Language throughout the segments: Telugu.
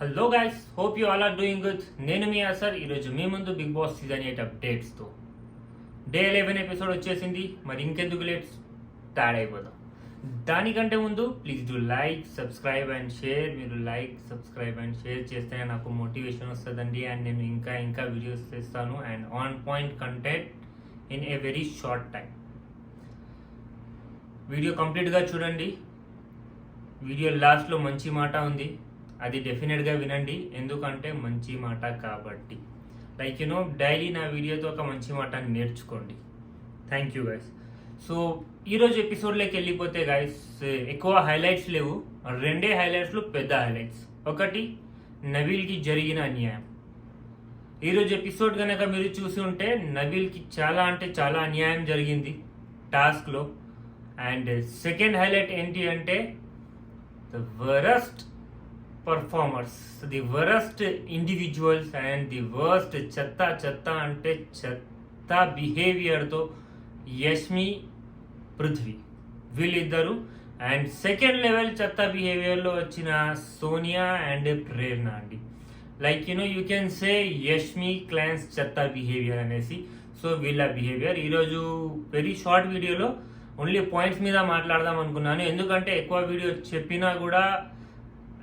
Hello guys, hope you all are doing good. నేను మీ ఆసర్. ఈరోజు మీ ముందు బిగ్ బాస్ సీజన్ 8 అప్డేట్స్తో. డే 11 ఎపిసోడ్ వచ్చేసింది. మరి ఇంకెందుకు లేట్, స్టార్ట్ అయిపోదాం. దానికంటే ముందు please do like, subscribe and share. మీరు లైక్, సబ్స్క్రైబ్ అండ్ షేర్ చేస్తేనే నాకు మోటివేషన్ వస్తుందండి. అండ్ నేను ఇంకా వీడియోస్ చేస్తాను and on point content in a very short time. Video కంప్లీట్గా చూడండి. వీడియో లాస్ట్లో మంచి మాట ఉంది, అది డెఫినెట్గా వినండి, ఎందుకంటే మంచి మాట కాబట్టి. లైక్ డైలీ నా వీడియోతో ఒక మంచి మాట నేర్చుకోండి. Thank you guys. సో ఈరోజు ఎపిసోడ్లోకి వెళ్ళిపోతే గైస్, ఎక్కువ హైలైట్స్ లేవు, రెండే హైలైట్స్లు పెద్ద హైలైట్స్. ఒకటి, నబీల్కి జరిగిన అన్యాయం. ఈరోజు ఎపిసోడ్ కనుక మీరు చూసి ఉంటే నబీల్కి చాలా అంటే చాలా అన్యాయం జరిగింది టాస్క్లో. అండ్ సెకండ్ హైలైట్ ఏంటి అంటే the worst performers, the worst individuals and the worst చెత్త అంటే చెత్త బిహేవియర్తో యష్మి, పృథ్వీ వీళ్ళిద్దరు. అండ్ సెకండ్ లెవెల్ చెత్త బిహేవియర్లో వచ్చిన సోనియా అండ్ ప్రేరణ అండి. Like you can say Yashmi clans చెత్త బిహేవియర్ అనేసి. సో వీళ్ళ బిహేవియర్ ఈరోజు వెరీ షార్ట్ వీడియోలో ఓన్లీ పాయింట్స్ మీద మాట్లాడదాం అనుకున్నాను, ఎందుకంటే ఎక్కువ వీడియో చెప్పినా కూడా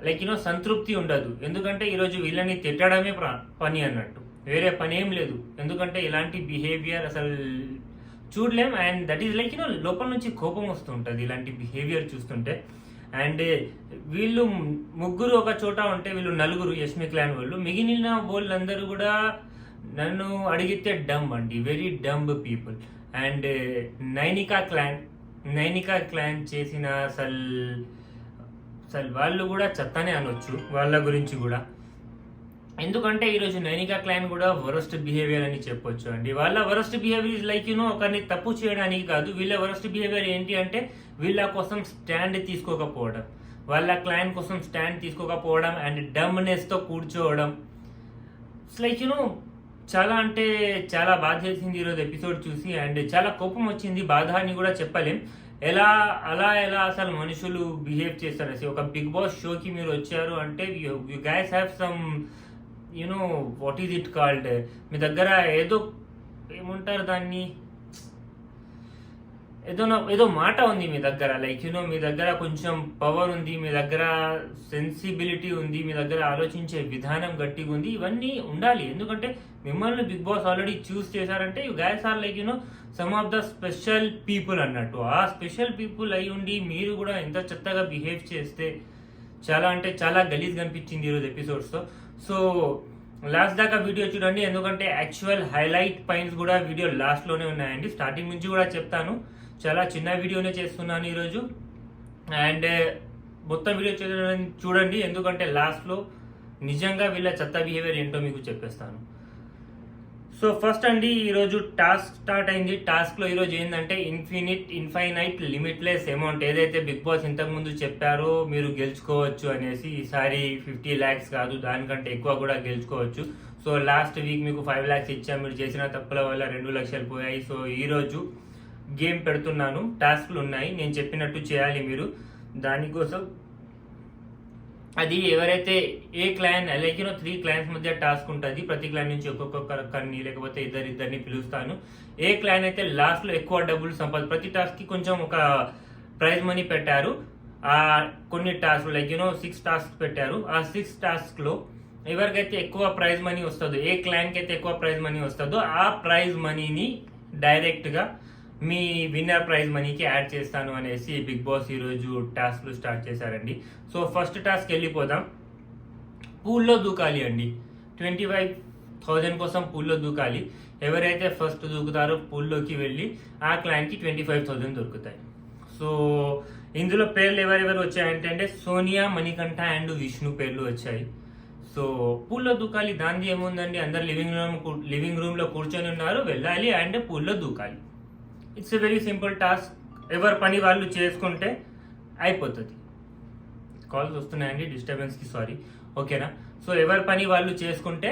లైక్ సంతృప్తి ఉండదు. ఎందుకంటే ఈరోజు వీళ్ళని తిట్టడమే పని అన్నట్టు, వేరే పని ఏం లేదు. ఎందుకంటే ఇలాంటి బిహేవియర్ అసలు చూడలేం. అండ్ దట్ ఈస్ లైక్ లోపల నుంచి కోపం వస్తుంటుంది ఇలాంటి బిహేవియర్ చూస్తుంటే. అండ్ వీళ్ళు ముగ్గురు ఒక చోట ఉంటే వీళ్ళు నలుగురు యష్మి క్లాన్ వాళ్ళు, మిగిలిన వాళ్ళందరూ కూడా నన్ను అడిగితే డంబ్ అండి, very dumb people. And Nainika clan చేసిన అసలు వాళ్ళు కూడా చెత్తనే అనొచ్చు వాళ్ళ గురించి కూడా. ఎందుకంటే ఈరోజు నైనికా క్లాన్ కూడా వరస్ట్ బిహేవియర్ అని చెప్పొచ్చు అండి. వాళ్ళ వరస్ట్ బిహేవియర్ ఇస్ లైక్ ఒకరిని తప్పు చేయడానికి కాదు, వీళ్ళ వరస్ట్ బిహేవియర్ ఏంటి అంటే వీళ్ళ కోసం స్టాండ్ తీసుకోకపోవడం, వాళ్ళ క్లాన్ కోసం స్టాండ్ తీసుకోకపోవడం అండ్ డమ్నెస్తో కూర్చోవడం. ఇట్స్ లైక్ చాలా అంటే చాలా బాధ చేసింది ఈరోజు ఎపిసోడ్ చూసి. అండ్ చాలా కోపం వచ్చింది, బాధ అని కూడా చెప్పలేం. ఎలా అసలు మనుషులు బిహేవ్ చేస్తారు. ఒక బిగ్ బాస్ షోకి మీరు వచ్చారు అంటే you guys have some what is it called, మీ దగ్గర ఏదో ఏమంటారు దాన్ని, ఏదో మాట ఉంది మీ దగ్గర. లైక్ మీ దగ్గర కొంచెం పవర్ ఉంది, మీ దగ్గర సెన్సిబిలిటీ ఉంది, మీ దగ్గర ఆలోచించే విధానం గట్టిగా ఉంది. ఇవన్నీ ఉండాలి, ఎందుకంటే మిమ్మల్ని బిగ్ బాస్ ఆల్రెడీ చూస్ చేశారంటే you guys are like some of the special people అన్నట్టు. ఆ స్పెషల్ పీపుల్ అయి ఉండి మీరు కూడా ఎంత చెత్తగా బిహేవ్ చేస్తే చాలా అంటే చాలా గలీజ్ కనిపించింది ఈరోజు ఎపిసోడ్స్తో. సో లాస్ట్ దాకా వీడియో చూడండి, ఎందుకంటే యాక్చువల్ హైలైట్ పాయింట్స్ కూడా వీడియో లాస్ట్లోనే ఉన్నాయండి. స్టార్టింగ్ నుంచి కూడా చెప్తాను, చాలా చిన్న వీడియోనే చేస్తున్నాను ఈరోజు. అండ్ మొత్తం వీడియో చూడండి, ఎందుకంటే లాస్ట్లో నిజంగా వీళ్ళ చెత్త బిహేవియర్ ఏంటో మీకు చెప్పేస్తాను. సో ఫస్ట్ అండి, ఈరోజు టాస్క్ స్టార్ట్ అయింది. టాస్క్లో ఈరోజు ఏంటంటే ఇన్ఫైనైట్ లిమిట్లెస్ అమౌంట్, ఏదైతే బిగ్ బాస్ ఇంతకుముందు చెప్పారో మీరు గెలుచుకోవచ్చు అనేసి. ఈసారి 50 lakhs కాదు, దానికంటే ఎక్కువ కూడా గెలుచుకోవచ్చు. సో లాస్ట్ వీక్ మీకు 5 lakhs ఇచ్చాం, మీరు చేసిన తప్పుల వల్ల 2 లక్షలు పోయాయి. సో ఈరోజు గేమ్ పెడుతున్నాను, టాస్క్లు ఉన్నాయి, నేను చెప్పినట్టు చేయాలి మీరు. దానికోసం అది ఎవరైతే ఏ క్లాన్ లైక్ 3 clans మధ్య టాస్క్ ఉంటుంది. ప్రతి క్లాన్ నుంచి ఒక్కొక్కరిని లేకపోతే ఇద్దరిని పిలుస్తాను. ఏ క్లాన్ అయితే లాస్ట్లో ఎక్కువ డబ్బులు ప్రతి టాస్క్కి కొంచెం ఒక ప్రైజ్ మనీ పెట్టారు. ఆ కొన్ని టాస్క్ లైక్ 6 tasks పెట్టారు. ఆ 6 tasksలో ఎవరికైతే ఎక్కువ ప్రైజ్ మనీ వస్తుందో, ఏ క్లాన్కి అయితే ఎక్కువ ప్రైజ్ మనీ వస్తుందో ఆ ప్రైజ్ మనీని డైరెక్ట్గా మీ విన్నర్ ప్రైజ్ మనీకి యాడ్ చేస్తాను అనేసి బిగ్ బాస్ ఈరోజు టాస్క్లు స్టార్ట్ చేశారండి. సో ఫస్ట్ టాస్క్ వెళ్ళిపోదాం. పూల్లో దూకాలి అండి. 25,000 కోసం పూల్లో దూకాలి. ఎవరైతే ఫస్ట్ దూకుతారో పూల్లోకి వెళ్ళి ఆ క్లాన్కి 25,000 దొరుకుతాయి. సో ఇందులో పేర్లు ఎవరెవరు వచ్చాయంటే సోనియా, మణికంఠ అండ్ విష్ణు పేర్లు వచ్చాయి. సో పూల్లో దూకాలి, దాన్ని ఏముందండి, అందరు లివింగ్ రూమ్లో కూర్చొని ఉన్నారు, వెళ్ళాలి అండ్ పూల్లో దూకాలి. It's a very simple task. ఎవరి పని వాళ్ళు చేసుకుంటే అయిపోతుంది. కాల్స్ వస్తున్నాయండి, డిస్టర్బెన్స్కి సారీ, ఓకేనా. సో ఎవరి పని వాళ్ళు చేసుకుంటే,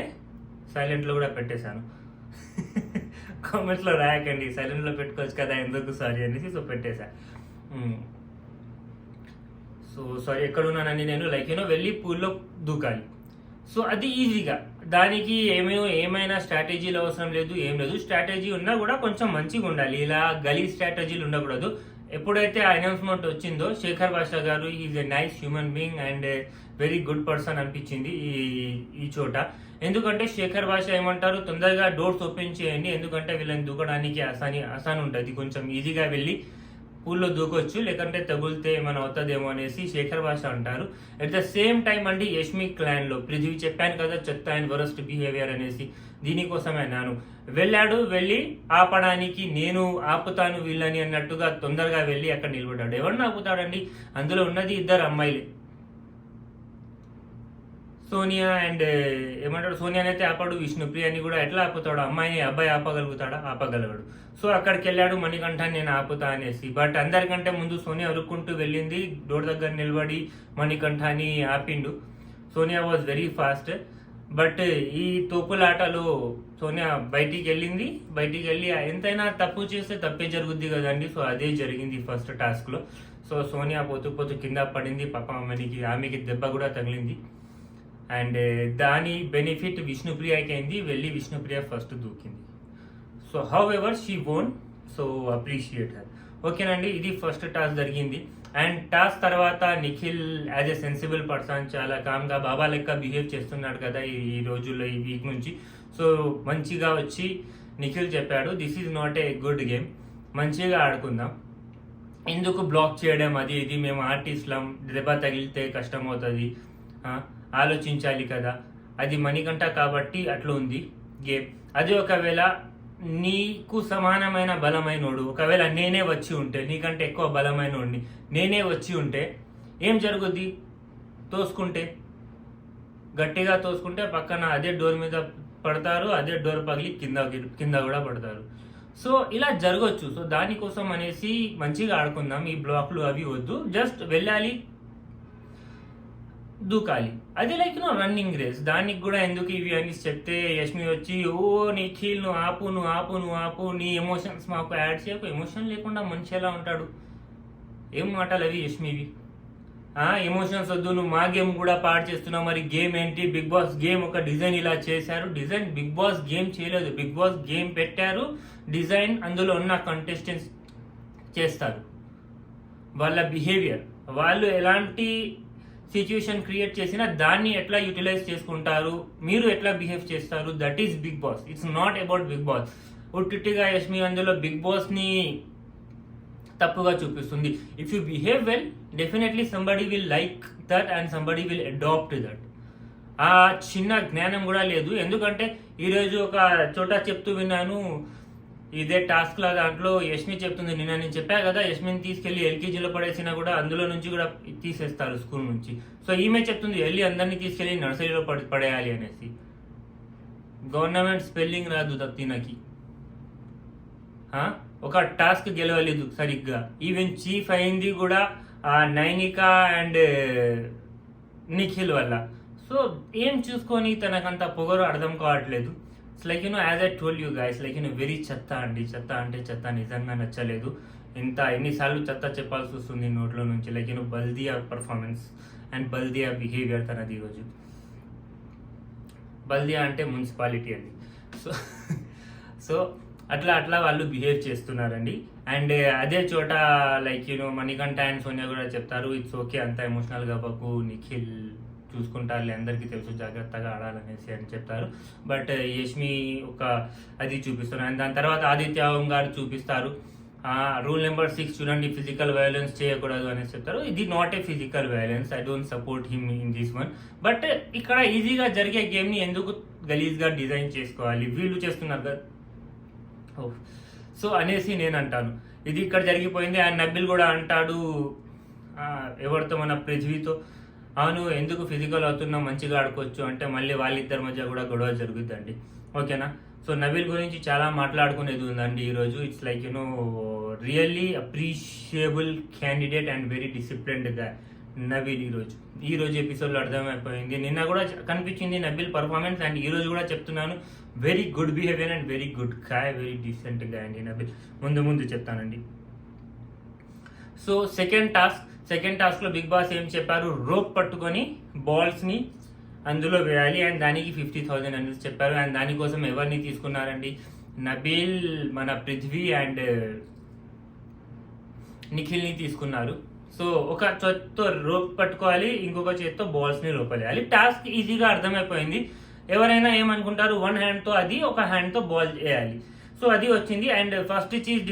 సైలెంట్లో కూడా పెట్టేశాను, కామెంట్స్లో రాయకండి, సైలెంట్లో పెట్టుకోవచ్చు కదా ఎందుకు సారీ అనేసి. సో పెట్టేశా. సో సారీ ఎక్కడున్నానండి నేను, లైక్ వెళ్ళి పూల్లో దూకాలి. సో అది ఈజీగా, దానికి ఏమైనా స్ట్రాటజీలు అవసరం లేదు, ఏం లేదు. స్ట్రాటజీ ఉన్నా కూడా కొంచెం మంచిగా ఉండాలి, ఇలా గలీ స్ట్రాటజీలు ఉండకూడదు. ఎప్పుడైతే ఆ అనౌన్స్మెంట్ వచ్చిందో శేఖర్ భాషా గారు is a nice human being and very good person అనిపించింది ఈ చోట. ఎందుకంటే శేఖర్ భాష ఏమంటారు, తొందరగా డోర్స్ ఓపెన్ చేయండి, ఎందుకంటే వీళ్ళని దూకడానికి ఆసాన్ ఉంటుంది, కొంచెం ఈజీగా వెళ్ళి పూల్లో దూకొచ్చు, లేకంటే తగులితే ఏమైనా అవుతుందేమో అనేసి శేఖర్ భాష అంటారు. అట్ ద సేమ్ టైం అండి యష్మి క్లాన్ లో పృథ్వీ చెప్పాను కదా చెత్త అండ్ వరస్ట్ బిహేవియర్ అనేసి, దీనికోసమే నాను వెళ్ళి ఆపడానికి, నేను ఆపుతాను వీళ్ళని అన్నట్టుగా తొందరగా వెళ్ళి అక్కడ నిలబడ్డాడు. ఎవరిని ఆపుతాడండి, అందులో ఉన్నది ఇద్దరు అమ్మాయిలే, సోనియా అండ్ ఏమంటాడు, సోనియానైతే ఆపాడు, విష్ణుప్రియని కూడా ఎట్లా ఆపుతాడు, అబ్బాయి ఆపగలగాడు. సో అక్కడికి వెళ్ళాడు మణికంఠాన్ని నేను ఆపుతా అనేసి. బట్ అందరికంటే ముందు సోనియా అరుక్కుంటూ వెళ్ళింది, డోర్ దగ్గర నిలబడి మణికంఠాన్ని ఆపిండు. Sonia was very fast. But ఈ తోపులాటలో సోనియా బయటికి వెళ్ళి ఎంతైనా తప్పు చేస్తే తప్పే జరుగుద్ది కదండి. సో అదే జరిగింది ఫస్ట్ టాస్క్ లో. సో సోనియా పోతూ కింద పడింది, ఆమెకి దెబ్బ కూడా తగిలింది. అండ్ దాని బెనిఫిట్ విష్ణుప్రియకి అయింది, వెళ్ళి విష్ణుప్రియ ఫస్ట్ దూకింది. So however she won, so appreciate her. ఓకేనండి, ఇది ఫస్ట్ టాస్క్ జరిగింది. అండ్ టాస్క్ తర్వాత Nikhil as a sensible person చాలా కామ్గా బాబా లెక్క బిహేవ్ చేస్తున్నాడు కదా ఈ రోజుల్లో, ఈ వీక్ నుంచి. సో మంచిగా వచ్చి నిఖిల్ చెప్పాడు, this is not a good game, మంచిగా ఆడుకుందాం, ఎందుకు బ్లాక్ చేయడం, అది ఇది, మేము ఆర్టిస్ట్లం, దెబ్బ తగిలితే కష్టం అవుతుంది, ఆలోచించాలి కదా, అది మణికంఠ కాబట్టి అట్లా ఉంది గేమ్. అది ఒకవేళ నీకు సమానమైన బలమైనోడు, ఒకవేళ నేనే వచ్చి ఉంటే, నీకంటే ఎక్కువ బలమైనోడిని నేనే వచ్చి ఉంటే ఏం జరుగుద్ది, గట్టిగా తోసుకుంటే పక్కన అదే డోర్ మీద పడతారు, అదే డోర్ పగిలి కింద కూడా పడతారు. సో ఇలా జరగచ్చు. సో దానికోసం అనేసి మంచిగా ఆడుకుందాం, ఈ బ్లాక్లు అవి వద్దు, జస్ట్ వెళ్ళాలి, దూకాలి, అది లైక్ రన్నింగ్ రేస్. దానికి కూడా ఎందుకు ఇవి అని చెప్తే యష్మి వచ్చి, ఓ నిఖిల్ నువ్వు ఆపు, నీ ఎమోషన్స్ మాకు యాడ్ చేయకు. ఎమోషన్ లేకుండా మనిషి ఎలా ఉంటాడు, ఏం మాటలు అవి యష్మివి, ఎమోషన్స్ వద్దు, నువ్వు మా గేమ్ కూడా పాడు చేస్తున్నావు. మరి గేమ్ ఏంటి, బిగ్ బాస్ గేమ్ ఒక డిజైన్ ఇలా చేశారు, డిజైన్ బిగ్ బాస్ గేమ్ చేయలేదు, బిగ్ బాస్ గేమ్ పెట్టారు, డిజైన్ అందులో ఉన్న కంటెస్టెంట్స్ చేస్తారు, వాళ్ళ బిహేవియర్, వాళ్ళు ఎలాంటి సిచ్యువేషన్ క్రియేట్ చేసినా దాన్ని ఎట్లా యూటిలైజ్ చేసుకుంటారు, మీరు ఎట్లా బిహేవ్ చేస్తారు, that is Bigg Boss. It's not about Bigg Boss. ఉట్టిగా యష్మి అందులో బిగ్ బాస్ ని తప్పుగా చూపిస్తుంది. If you behave well, definitely somebody will like that and somebody will adapt that. ఆ చిన్న జ్ఞానం కూడా లేదు. ఎందుకంటే ఈరోజు ఒక చోట చెప్తూ విన్నాను, ఇదే టాస్క్ లా దాంట్లో యష్మి చెప్తుంది, నిన్న నేను చెప్పా కదా, యష్మిని తీసుకెళ్లి ఎల్కేజీలో పడేసినా కూడా అందులో నుంచి కూడా తీసేస్తారు స్కూల్ నుంచి. సో ఈమె చెప్తుంది వెళ్ళి అందరినీ తీసుకెళ్లి నర్సరీలో పడేయాలి అనేసి. గవర్నమెంట్ స్పెల్లింగ్ రాదు తినకి, ఒక టాస్క్ గెలవలేదు సరిగ్గా. ఈవెన్ చీఫ్ అయింది కూడా ఆ నైనిక అండ్ నిఖిల్ వల్ల. సో ఏం చూసుకొని తనకంత పొగరు అర్థం కావట్లేదు. It's like as I told you guys, like very చెత్త అండి, చెత్త అంటే చెత్త, నిజంగా నచ్చలేదు. ఎన్నిసార్లు చెత్త చెప్పాల్సి వస్తుంది నోట్లో నుంచి. Like Baldia performance and Baldia behaviour తనది ఈరోజు. బల్దియా అంటే మున్సిపాలిటీ అండి. సో అట్లా వాళ్ళు బిహేవ్ చేస్తున్నారండి. అండ్ అదే చోట లైక్ మణికంఠ అండ్ సోనియా కూడా చెప్తారు, ఇట్స్ ఓకే, అంత ఎమోషనల్గా అవ్వకు, నిఖిల్ చూసుకుంటారు, అందరికీ తెలుసు, జాగ్రత్తగా ఆడాలనేసి అని చెప్తారు. బట్ యష్మి అది చూపిస్తున్నారు. అండ్ దాని తర్వాత ఆదిత్య ఓం గారు చూపిస్తారు, రూల్ నెంబర్ 6 చూడండి, ఫిజికల్ వైలెన్స్ చేయకూడదు అనేసి చెప్తారు. ఇది not a physical violence, I don't support him in this one. But ఇక్కడ ఈజీగా జరిగే గేమ్ని ఎందుకు గలీజ్గా డిజైన్ చేసుకోవాలి, వీళ్ళు చేస్తున్నారు కదా. సో అనేసి నేను అంటాను, ఇది ఇక్కడ జరిగిపోయింది. అండ్ నబిల్ కూడా అంటాడు ఎవరితో, మన పృథ్వీతో, అవును ఎందుకు ఫిజికల్ అవుతున్నావు, మంచిగా ఆడుకోవచ్చు అంటే మళ్ళీ వాళ్ళిద్దరి మధ్య కూడా గొడవ జరుగుద్దండి. ఓకేనా. సో నబిల్ గురించి చాలా మాట్లాడుకునేది ఉందండి ఈరోజు. It's like really appreciable candidate and very disciplined గా నబిల్ ఈరోజు ఎపిసోడ్లో అర్థమైపోయింది. నిన్న కూడా కనిపించింది నబిల్ పర్ఫార్మెన్స్, అండ్ ఈ రోజు కూడా చెప్తున్నాను, very good behaviour and very good guy, very decent గా అండి నబిల్. ముందు చెప్తానండి. సో సెకండ్ టాస్క్ లో బిగ్ బాస్ ఏం చెప్పారు, రోప్ పట్టుకొని బాల్స్ ని అందులో వేయాలి అండ్ దానికి 50,000 అని చెప్పారు. అండ్ దానికోసం ఎవరిని తీసుకున్నారండి? నబీల్, మన పృథ్వీ అండ్ నిఖిల్ని తీసుకున్నారు. సో ఒక చేత్తో రోప్ పట్టుకోవాలి, ఇంకొక చేత్తో బాల్స్ని లోపలేయాలి. టాస్క్ ఈజీగా అర్థమైపోయింది. ఎవరైనా ఏమనుకుంటారు, వన్ హ్యాండ్తో అది, ఒక హ్యాండ్తో బాల్ వేయాలి. సో అది వచ్చింది. అండ్ ఫస్ట్ చీజ్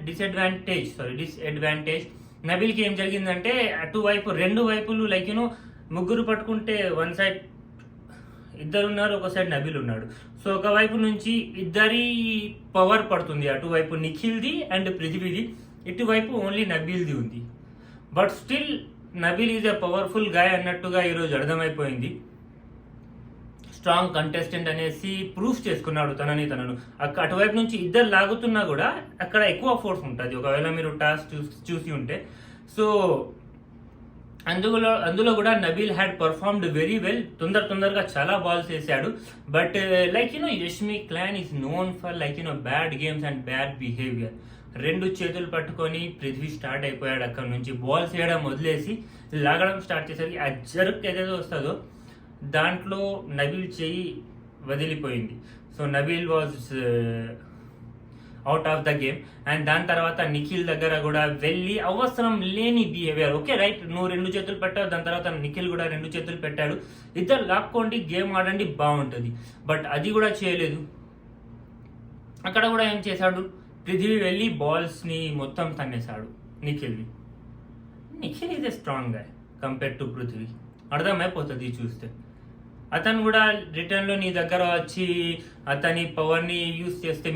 డిసడ్వాంటేజ్ నబీల్కి ఏం జరిగిందంటే, అటువైపు రెండు వైపులు లైక్ ముగ్గురు పట్టుకుంటే వన్ సైడ్ ఇద్దరు ఉన్నారు, ఒక సైడ్ నబీల్ ఉన్నాడు. సో ఒకవైపు నుంచి ఇద్దరి పవర్ పడుతుంది, అటువైపు నిఖిల్ది అండ్ పృథ్వీది, ఇటువైపు ఓన్లీ నబీల్ది ఉంది. But still Nabeel is a powerful guy అన్నట్టుగా ఈరోజు అర్థమైపోయింది. స్ట్రాంగ్ కంటెస్టెంట్ అనేసి ప్రూఫ్ చేసుకున్నాడు తనను. అటువైపు నుంచి ఇద్దరు లాగుతున్నా కూడా అక్కడ ఎక్కువ ఫోర్స్ ఉంటుంది ఒకవేళ మీరు టాస్క్ చూసి ఉంటే. సో అందులో కూడా Nabeel had performed very well. తొందరగా చాలా బాల్స్ వేసాడు. But Yashmi clan is known for bad games and bad behaviour. రెండు చేతులు పట్టుకొని పృథ్వీ స్టార్ట్ అయిపోయాడు. అక్కడ నుంచి బాల్స్ వేయడం వదిలేసి లాగడం స్టార్ట్ చేసేది. ఆ జరుక్ ఏదైతే వస్తుందో దాంట్లో నబీల్ చెయ్యి వదిలిపోయింది. So Nabeel was out of the game. And దాని తర్వాత నిఖిల్ దగ్గర కూడా వెళ్ళి అవసరం లేని బిహేవియర్. ఓకే రైట్, నువ్వు రెండు చేతులు పెట్టావు, దాని తర్వాత నిఖిల్ కూడా రెండు చేతులు పెట్టాడు, ఇద్దరు లాక్కోండి, గేమ్ ఆడండి, బాగుంటుంది. బట్ అది కూడా చేయలేదు. అక్కడ కూడా ఏం చేశాడు, పృథ్వీ వెళ్ళి బాల్స్ని మొత్తం తన్నేశాడు నిఖిల్ని. Nikhil is a strong guy compare to Prithvi, అర్థమైపోతుంది చూస్తే. అతను కూడా రిటర్న్లో నీ దగ్గర వచ్చి అతని పవర్ని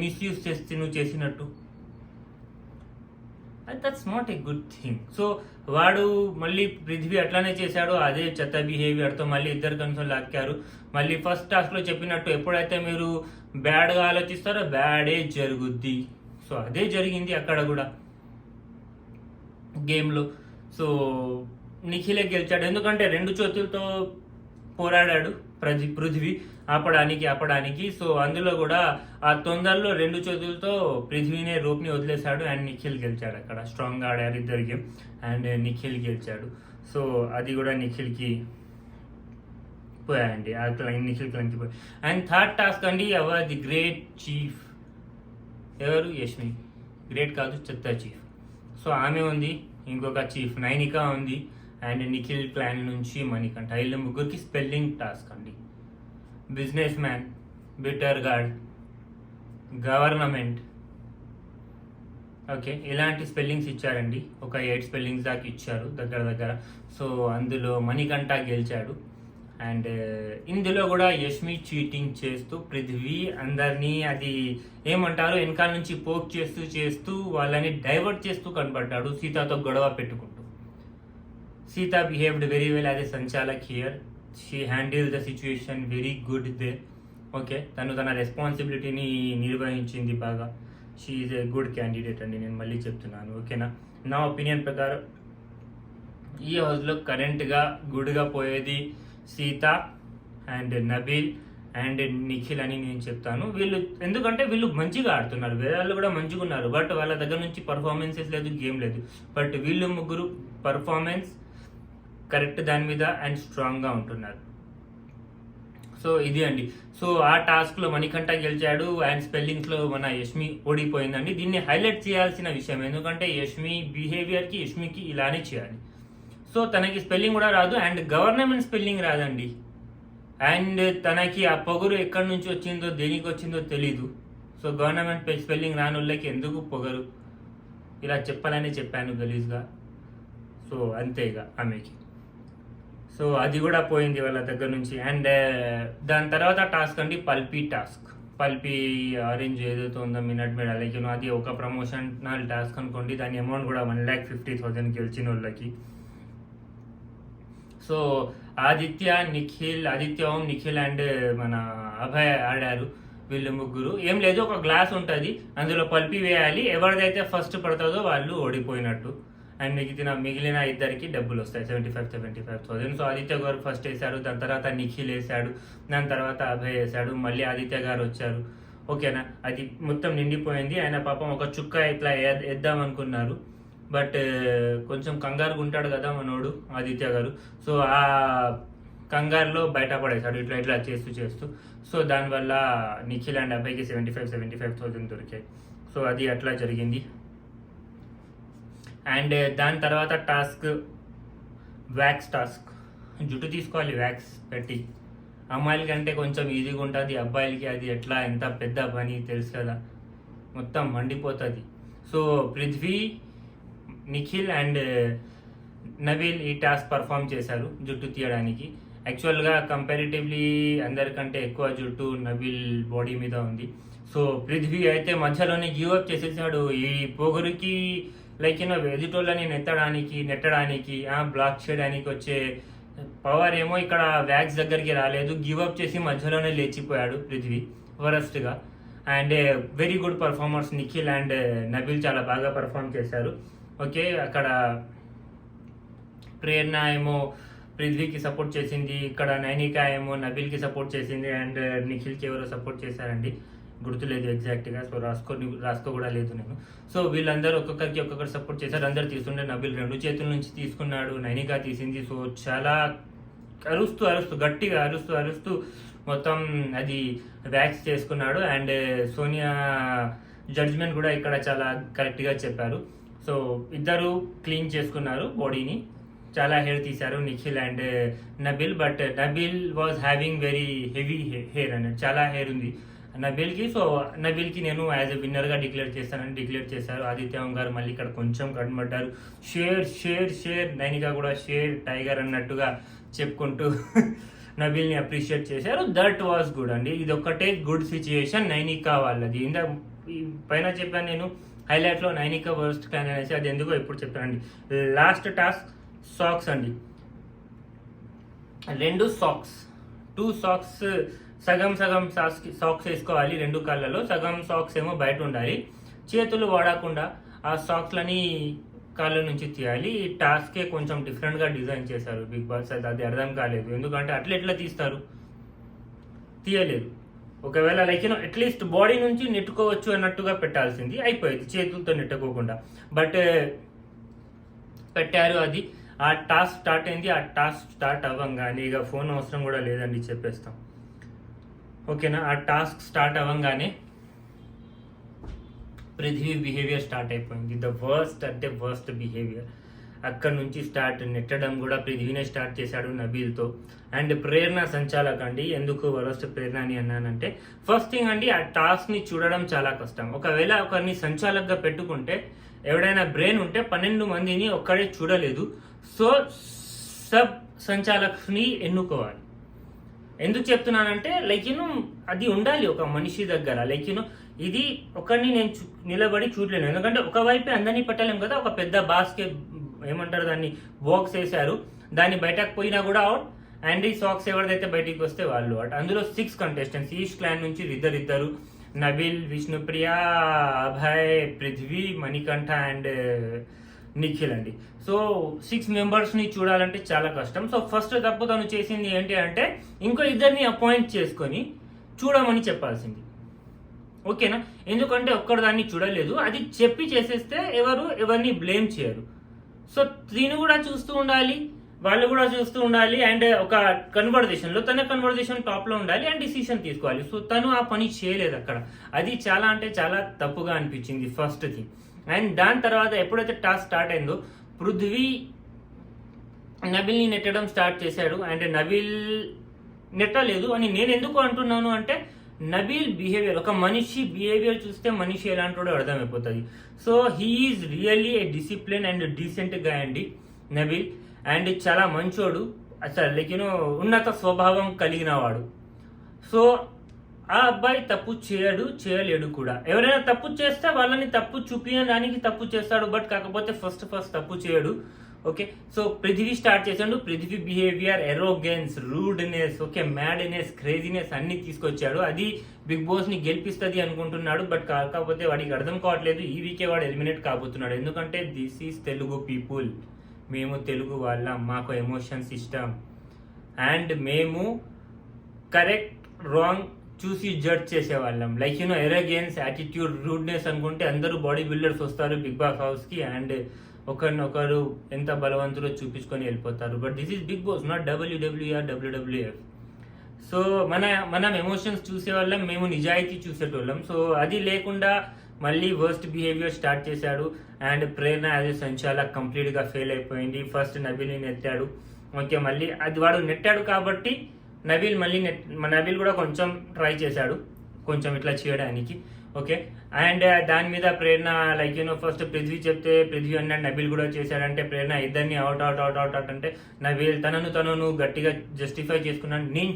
మిస్యూజ్ చేస్తే నువ్వు చేసినట్టు, that's not a good thing. So వాడు మళ్ళీ పృథ్వీ అట్లానే చేశాడు, అదే చెత్త బిహేవియర్తో మళ్ళీ ఇద్దరు కన్సోల్ లాక్కారు. మళ్ళీ ఫస్ట్ టాస్క్లో చెప్పినట్టు ఎప్పుడైతే మీరు బ్యాడ్గా ఆలోచిస్తారో బ్యాడే జరుగుద్ది. సో అదే జరిగింది అక్కడ కూడా గేమ్లో. సో నిఖిలే గెలిచాడు, ఎందుకంటే రెండు చేతులతో పోరాడాడు పృథ్వీ ఆపడానికి. సో అందులో కూడా ఆ తొందరలో రెండు చేతులతో పృథ్వీనే రోప్ని వదిలేశాడు అండ్ నిఖిల్ గెలిచాడు. అక్కడ స్ట్రాంగ్గా ఆడారు ఇద్దరు గేమ్ అండ్ నిఖిల్ గెలిచాడు. సో అది కూడా నిఖిల్కి పోయాయండి, ఆ నిఖిల్ క్లైన్కి పోయి. అండ్ థర్డ్ టాస్క్ అండి, ఎవర్ ది గ్రేట్ చీఫ్. ఎవరు? యష్మి. గ్రేట్ కాదు, చెత్త చీఫ్. సో ఆమె ఉంది, ఇంకొక చీఫ్ నైనికా ఉంది అండ్ నిఖిల్ క్లాన్ నుంచి మణికంఠ. వీళ్ళ ముగ్గురికి స్పెల్లింగ్ టాస్క్ అండి. Business man, bitter gourd, government, okay, ఇలాంటి స్పెల్లింగ్స్ ఇచ్చారండి. ఒక 8 స్పెల్లింగ్స్ దాకా ఇచ్చారు దగ్గర. సో అందులో మణికంఠ గెలిచాడు. అండ్ ఇందులో కూడా యష్మి చీటింగ్ చేస్తూ పృథ్వీ అందరినీ అది ఏమంటారు వెనకాల నుంచి పోక్ చేస్తూ వాళ్ళని డైవర్ట్ చేస్తూ కనబడ్డాడు, సీతతో గొడవ పెట్టుకుంటూ. Sita behaved very well as a sanchalak here. She handle the situation very good దే. ఓకే, తన రెస్పాన్సిబిలిటీని నిర్వహించింది బాగా. She is a good candidate అండి, నేను మళ్ళీ చెప్తున్నాను. ఓకేనా, నా ఒపీనియన్ ప్రకారం ఈ హౌస్లో కరెంట్గా గుడ్గా పోయేది సీత అండ్ నబీల్ అండ్ నిఖిల్ అని నేను చెప్తాను. ఎందుకంటే వీళ్ళు మంచిగా ఆడుతున్నారు, వేరే వాళ్ళు కూడా మంచిగా ఉన్నారు, బట్ వాళ్ళ దగ్గర నుంచి పర్ఫార్మెన్సెస్ లేదు, గేమ్ లేదు. బట్ వీళ్ళు ముగ్గురు పర్ఫార్మెన్స్ కరెక్ట్ దాని మీద అండ్ స్ట్రాంగ్గా ఉంటున్నారు. సో ఇది అండి. సో ఆ టాస్క్లో మణికంఠ గెలిచాడు అండ్ స్పెల్లింగ్స్లో మన యష్మి ఓడిపోయిందండి. దీన్ని హైలైట్ చేయాల్సిన విషయం, ఎందుకంటే యష్మి బిహేవియర్కి యష్మికి ఇలానే చేయాలి. సో తనకి స్పెల్లింగ్ కూడా రాదు అండ్ గవర్నమెంట్ స్పెల్లింగ్ రాదండి. అండ్ తనకి ఆ పొగరు ఎక్కడి నుంచి వచ్చిందో దేనికి వచ్చిందో తెలీదు. సో గవర్నమెంట్ స్పెల్లింగ్ రాని వాళ్ళకి ఎందుకు పొగరు, ఇలా చెప్పాలని చెప్పాను గలీజ్గా. సో అంతేగా ఆమెకి. సో అది కూడా పోయింది వాళ్ళ దగ్గర నుంచి. అండ్ దాని తర్వాత టాస్క్ అండి పల్పీ టాస్క్. పల్పీ ఆరెంజ్ ఏదైతే ఉందో మినట్ మీద లైక్ అది ఒక ప్రమోషనల్ టాస్క్ అనుకోండి. దాని అమౌంట్ కూడా 1,50,000 గెలిచిన వాళ్ళకి. సో ఆదిత్య ఓం నిఖిల్ అండ్ మన అభయ్ ఆడారు. వీళ్ళు ముగ్గురు ఏం లేదు, ఒక గ్లాస్ ఉంటుంది, అందులో పల్పి వేయాలి, ఎవరిదైతే ఫస్ట్ పడుతుందో వాళ్ళు ఓడిపోయినట్టు. అండ్ మిగిలిన ఇద్దరికి డబ్బులు వస్తాయి 75,000. సో ఆదిత్య గారు ఫస్ట్ వేశాడు, దాని తర్వాత నిఖిల్ వేశాడు, దాని తర్వాత అభయ్ వేశాడు, మళ్ళీ ఆదిత్య గారు వచ్చారు. ఓకేనా, అది మొత్తం నిండిపోయింది. ఆయన పాపం ఒక చుక్క ఇట్లా వేద్దాం అనుకున్నారు, బట్ కొంచెం కంగారుగా ఉంటాడు కదా మనోడు ఆదిత్య గారు. సో ఆ కంగారులో బయటపడేశాడు ఇట్లా ఇట్లా చేస్తూ చేస్తూ. సో దానివల్ల నిఖిల్ అండ్ అబ్బాయికి 75,000 దొరికాయి. సో అది అట్లా జరిగింది. అండ్ దాని తర్వాత టాస్క్ వ్యాక్స్ టాస్క్. జుట్టు తీసుకోవాలి వ్యాక్స్ పెట్టి. అమ్మాయిల కంటే కొంచెం ఈజీగా ఉంటుంది, అబ్బాయిలకి అది ఎట్లా ఎంత పెద్ద పని తెలుసు కదా, మొత్తం మండిపోతుంది. సో పృథ్వీ, నిఖిల్ అండ్ నబీల్ ఈ టాస్క్ పర్ఫామ్ చేశారు జుట్టు తీయడానికి. యాక్చువల్గా కంపారిటివ్లీ అందరికంటే ఎక్కువ జుట్టు నబీల్ బాడీ మీద ఉంది. సో పృథ్వీ అయితే మధ్యలోనే గివ్ అప్ చేసేసాడు. ఈ పొగరుకి లైక్ ఎదుటోళ్ళని నెట్టడానికి బ్లాక్ చేయడానికి వచ్చే పవర్ ఏమో ఇక్కడ వ్యాక్స్ దగ్గరికి రాలేదు. గివ్ అప్ చేసి మధ్యలోనే లేచిపోయాడు పృథ్వీ వరస్ట్గా. And very good performers Nikhil and Nabeel చాలా బాగా పర్ఫామ్ చేశారు. ఓకే, అక్కడ ప్రేరణ ఏమో పృథ్వీకి సపోర్ట్ చేసింది, ఇక్కడ నైనిక ఏమో నబీల్కి సపోర్ట్ చేసింది, అండ్ నిఖిల్కి ఎవరో సపోర్ట్ చేశారండి, గుర్తులేదు ఎగ్జాక్ట్గా. సో రాసుకో కూడా లేదు నేను. సో వీళ్ళందరూ ఒక్కొక్కరికి సపోర్ట్ చేశారు. అందరు తీసుకుంటే నబీల్ 2 చేతుల నుంచి తీసుకున్నాడు, నైనిక తీసింది. సో చాలా గట్టిగా అరుస్తూ మొత్తం అది వ్యాక్స్ చేసుకున్నాడు. అండ్ సోనియా జడ్జ్మెంట్ కూడా ఇక్కడ చాలా కరెక్ట్గా చెప్పారు. సో ఇద్దరు క్లీన్ చేసుకున్నారు బాడీని, చాలా హెయిర్ తీశారు Nikhil and Nabeel. But Nabeel was having very heavy hair అన్నట్టు, చాలా హెయిర్ ఉంది నబీల్కి. సో నబీల్కి నేను యాజ్ ఎ విన్నర్గా డిక్లేర్ చేస్తానని డిక్లేర్ చేశారు. ఆదిత్య గారు మళ్ళీ ఇక్కడ కొంచెం కనబడ్డారు. షేర్ నైనిక కూడా షేర్ టైగర్ అన్నట్టుగా చెప్పుకుంటూ నబీల్ని అప్రిషియేట్ చేశారు. దట్ వాజ్ గుడ్ అండి. ఇది ఒక్కటే గుడ్ సిచ్యుయేషన్ నైనిక వాళ్ళది. పైన చెప్పాను నేను హైలైట్లో నైనిక వర్స్ట్ క్లాన్ అనేసి, అది ఎందుకో ఇప్పుడు చెప్పానండి. లాస్ట్ టాస్క్ సాక్స్ అండి. 2 సాక్స్ సగం సాక్స్ వేసుకోవాలి 2 కాళ్ళలో, సగం సాక్స్ ఏమో బయట ఉండాలి. చేతులు వాడకుండా ఆ సాక్స్లని కాళ్ళ నుంచి తీయాలి. ఈ టాస్కే కొంచెం డిఫరెంట్గా డిజైన్ చేశారు బిగ్ బాస్. అది అర్థం కాలేదు, ఎందుకంటే ఎట్లా తీయలేదు. ఒకవేళ లైక్ అట్లీస్ట్ బాడీ నుంచి నెట్టుకోవచ్చు అన్నట్టుగా పెట్టాల్సింది, అయిపోయింది చేతులతో నెట్టుకోకుండా. బట్ పెట్టారు. అది ఆ టాస్క్ స్టార్ట్ అయింది. ఆ టాస్క్ స్టార్ట్ అవ్వంగానే ఇక ఫోన్ అవసరం కూడా లేదండి, చెప్పేస్తాం ఓకేనా. ఆ టాస్క్ స్టార్ట్ అవ్వంగానే పృథ్వీ బిహేవియర్ స్టార్ట్ అయిపోయింది. The worst behaviour. అక్కడ నుంచి నెట్టడం కూడా పృథ్వీనే స్టార్ట్ చేశాడు నబీల్తో. అండ్ ప్రేరణ సంచాలక్ అండి. ఎందుకు వరస్ట్ ప్రేరణ అని అన్నానంటే, ఫస్ట్ థింగ్ అండి, ఆ టాస్క్ని చూడడం చాలా కష్టం. ఒకవేళ ఒకరిని సంచాలక్గా పెట్టుకుంటే, ఎవడైనా బ్రెయిన్ ఉంటే 12 మందిని ఒక్కడే చూడలేదు. సో సబ్ సంచాలక్ని ఎన్నుకోవాలి. ఎందుకు చెప్తున్నానంటే లైక్ అది ఉండాలి ఒక మనిషి దగ్గర. లైక్ ఇది ఒకరిని నేను నిలబడి చూడలేను, ఎందుకంటే ఒకవైపే అందరినీ పెట్టలేం కదా. ఒక పెద్ద బాస్కెట్ ఏమంటారు దాన్ని, బాక్స్ వేశారు, దాన్ని బయటకు పోయినా కూడా అవుట్. అండ్ ఈ సాక్స్ ఎవరిదైతే బయటికి వస్తే వాళ్ళు అవుట్. అందులో 6 కంటెస్టెంట్స్ ఈస్ట్ క్లాన్ నుంచి ఇద్దరు నబీల్, విష్ణుప్రియ, అభయ్, పృథ్వీ, మణికంఠ అండ్ నిఖిల్ అండి. సో 6 మెంబర్స్ని చూడాలంటే చాలా కష్టం. సో ఫస్ట్ తప్పు తను చేసింది ఏంటి అంటే, ఇంకో ఇద్దరిని అపాయింట్ చేసుకొని చూడమని చెప్పాల్సింది, ఓకేనా. ఎందుకంటే ఒక్కరు చూడలేదు, అది చెప్పి చేసేస్తే ఎవరిని బ్లేమ్ చేయరు. సో దీన్ని కూడా చూస్తూ ఉండాలి, వాళ్ళు కూడా చూస్తూ ఉండాలి. అండ్ ఒక కన్వర్జేషన్లో తన కన్వర్జేషన్ టాప్లో ఉండాలి అండ్ డిసిషన్ తీసుకోవాలి. సో తను ఆ పని చేయలేదు అక్కడ. అది చాలా అంటే చాలా తప్పుగా అనిపించింది ఫస్ట్ థింగ్. అండ్ దాని తర్వాత ఎప్పుడైతే టాస్క్ స్టార్ట్ అయిందో, పృథ్వీ నబీల్ని నెట్టడం స్టార్ట్ చేశాడు. అండ్ నబీల్ నెట్టలేదు అని నేను ఎందుకు అంటున్నాను అంటే, నబీల్ బిహేవియర్, ఒక మనిషి బిహేవియర్ చూస్తే మనిషి ఎలాంటి అర్థమైపోతుంది. So he is really a discipline and decent గా అండి నబీల్. అండ్ చాలా మంచోడు, అసలు లైక్ ఉన్నత స్వభావం కలిగిన వాడు. సో ఆ అబ్బాయి తప్పు చేయలేడు కూడా. ఎవరైనా తప్పు చేస్తే వాళ్ళని తప్పు చూపించడానికి తప్పు చేస్తాడు, బట్ కాకపోతే ఫస్ట్ తప్పు చేయడు. ఓకే, సో పృథ్వీ స్టార్ట్ చేశాడు. Prithvi behaviour, arrogance, rudeness, okay, madness, craziness అన్ని తీసుకొచ్చాడు. అది బిగ్ బాస్ ని గెలిపిస్తుంది అనుకుంటున్నాడు, బట్ కాకపోతే వాడికి అర్థం కావట్లేదు. ఈ వీకే వాడు ఎలిమినేట్ కాబోతున్నాడు. ఎందుకంటే దిస్ ఈజ్ తెలుగు పీపుల్, మేము తెలుగు వాళ్ళం, మాకు ఎమోషన్స్ ఇష్టం. అండ్ మేము కరెక్ట్ రాంగ్ చూసి జడ్జ్ చేసేవాళ్ళం. లైక్ ఎరోగెన్స్, యాటిట్యూడ్, రూడ్నెస్ అనుకుంటే అందరూ బాడీ బిల్డర్స్ వస్తారు బిగ్ బాస్ హౌస్కి. అండ్ ఒకరినొకరు ఎంత బలవంతులో చూపించుకొని వెళ్ళిపోతారు. But this is Bigg Boss, not WWR WWF. So మనం ఎమోషన్స్ చూసేవాళ్ళం, మేము నిజాయితీ చూసేటోళ్ళం. సో అది లేకుండా మళ్ళీ వర్స్ట్ బిహేవియర్ స్టార్ట్ చేశాడు. And Prerana as a sanchalak కంప్లీట్గా ఫెయిల్ అయిపోయింది. ఫస్ట్ నబీల్ని నెట్టాడు. ఓకే, మళ్ళీ అది వాడు నెట్టాడు కాబట్టి నబీల్ కూడా కొంచెం ట్రై చేశాడు కొంచెం ఇట్లా చేయడానికి. ఓకే, అండ్ దాని మీద ప్రేరణ లైక్ ఫస్ట్ పృథ్వీ చెప్తే పృథ్వీ అన్నాడు, నబీల్ కూడా చేశాడంటే ప్రేరణ ఇద్దరిని out out out out out అంటే నబీల్ తనను గట్టిగా జస్టిఫై చేసుకున్నాను, నేను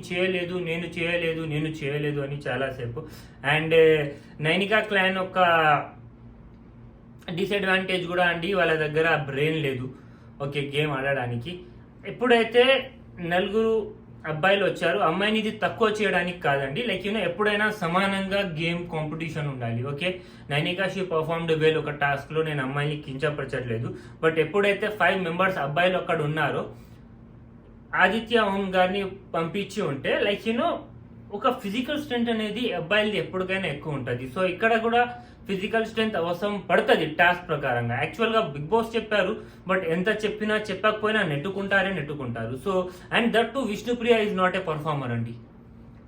చేయలేదు అని చాలాసేపు. అండ్ నైనికా క్లాన్ ఒక డిసడ్వాంటేజ్ కూడా అండి, వాళ్ళ దగ్గర బ్రెయిన్ లేదు ఓకే గేమ్ ఆడడానికి. ఎప్పుడైతే నలుగురు అబ్బాయిలు వచ్చారు, అమ్మాయిని ఇది తక్కువ చేయడానికి కాదండి, లైక్ ఎప్పుడైనా సమానంగా గేమ్ కాంపిటీషన్ ఉండాలి. Okay, Nainika she performed well ఒక టాస్క్ లో, నేను అమ్మాయిని కించపరచట్లేదు. బట్ ఎప్పుడైతే 5 మెంబర్స్ అబ్బాయిలు అక్కడ ఉన్నారో ఆదిత్య ఓం గారిని పంపించి ఉంటే లైక్ ఒక ఫిజికల్ స్ట్రెంత్ అనేది అబ్బాయిలది ఎప్పటికైనా ఎక్కువ ఉంటుంది. సో ఇక్కడ కూడా ఫిజికల్ స్ట్రెంత్ అవసరం పడుతుంది టాస్క్ ప్రకారంగా. యాక్చువల్గా బిగ్ బాస్ చెప్పారు, బట్ ఎంత చెప్పినా చెప్పకపోయినా నెట్టుకుంటారు. So and that to Vishnupriya is not a performer అండి,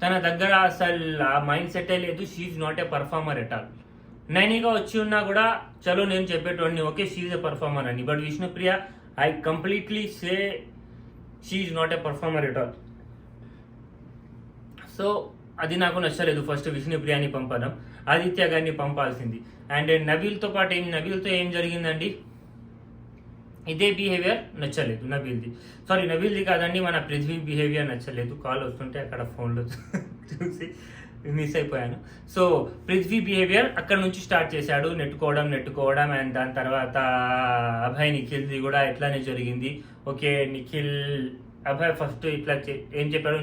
తన దగ్గర అసలు ఆ మైండ్ సెటే లేదు. She's not a performer at all. నైనిగా వచ్చి ఉన్నా కూడా చలో నేను చెప్పేటోడిని ఓకే షీఈ్ ఏ పర్ఫార్మర్ అని, but Vishnupriya I completely say she's not a performer at all. So అది నాకు నచ్చలేదు. ఫస్ట్ విష్ణుప్రియని పంపడం, ఆదిత్య గారిని పంపాల్సింది. అండ్ నబీల్తో ఏం జరిగిందండి, ఇదే బిహేవియర్ నచ్చలేదు నబీల్ది కాదండి, మన పృథ్వీ బిహేవియర్ నచ్చలేదు. కాల్ వస్తుంటే అక్కడ ఫోన్లో చూసి మిస్ అయిపోయాను. సో పృథ్వీ బిహేవియర్ అక్కడ నుంచి స్టార్ట్ చేశాడు, నెట్టుకోవడం. అండ్ దాని తర్వాత అభయ్ నిఖిల్ది కూడా ఎట్లానే జరిగింది. ఓకే, అభయ్ ఫస్ట్ ఇట్లా ఏం చెప్పాడు,